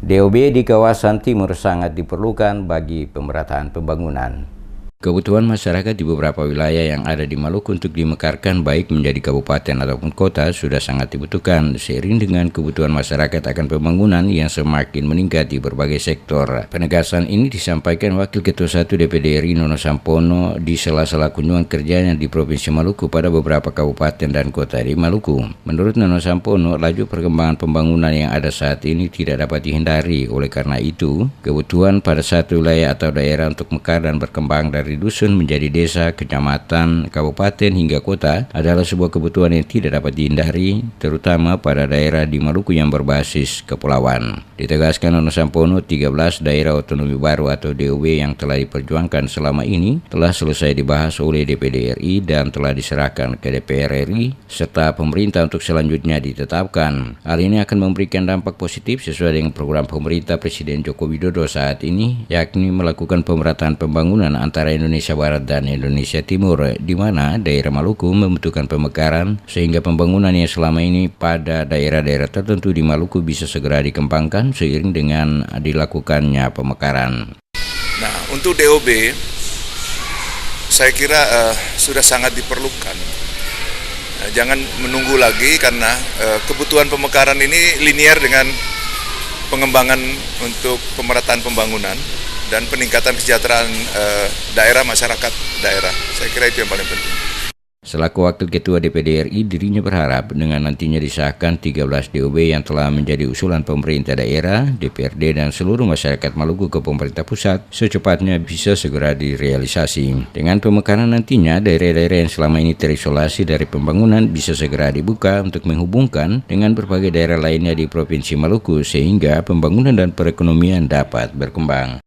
DOB di kawasan timur sangat diperlukan bagi pemerataan pembangunan. Kebutuhan masyarakat di beberapa wilayah yang ada di Maluku untuk dimekarkan baik menjadi kabupaten ataupun kota sudah sangat dibutuhkan seiring dengan kebutuhan masyarakat akan pembangunan yang semakin meningkat di berbagai sektor. Penegasan ini disampaikan Wakil Ketua 1 DPD RI Nono Sampono di sela-sela kunjungan kerjanya di Provinsi Maluku pada beberapa kabupaten dan kota di Maluku. Menurut Nono Sampono, laju perkembangan pembangunan yang ada saat ini tidak dapat dihindari. Oleh karena itu, kebutuhan pada satu wilayah atau daerah untuk mekar dan berkembang dari dusun menjadi desa, kecamatan, kabupaten hingga kota adalah sebuah kebutuhan yang tidak dapat dihindari, terutama pada daerah di Maluku yang berbasis kepulauan. Ditegaskan Nono Sampono, 13 daerah otonomi baru atau DOB yang telah diperjuangkan selama ini telah selesai dibahas oleh DPD RI dan telah diserahkan ke DPR RI serta pemerintah untuk selanjutnya ditetapkan. Hal ini akan memberikan dampak positif sesuai dengan program pemerintah Presiden Joko Widodo saat ini, yakni melakukan pemerataan pembangunan antara Indonesia Barat dan Indonesia Timur, di mana daerah Maluku membutuhkan pemekaran sehingga pembangunan yang selama ini pada daerah-daerah tertentu di Maluku bisa segera dikembangkan seiring dengan dilakukannya pemekaran. Nah, untuk DOB saya kira sudah sangat diperlukan. Jangan menunggu lagi karena kebutuhan pemekaran ini linear dengan pengembangan untuk pemerataan pembangunan dan peningkatan kesejahteraan daerah, masyarakat daerah. Saya kira itu yang paling penting. Selaku Wakil Ketua DPD RI, dirinya berharap dengan nantinya disahkan 13 DOB yang telah menjadi usulan pemerintah daerah, DPRD, dan seluruh masyarakat Maluku ke pemerintah pusat, secepatnya bisa segera direalisasi. Dengan pemekaran nantinya, daerah-daerah yang selama ini terisolasi dari pembangunan bisa segera dibuka untuk menghubungkan dengan berbagai daerah lainnya di Provinsi Maluku, sehingga pembangunan dan perekonomian dapat berkembang.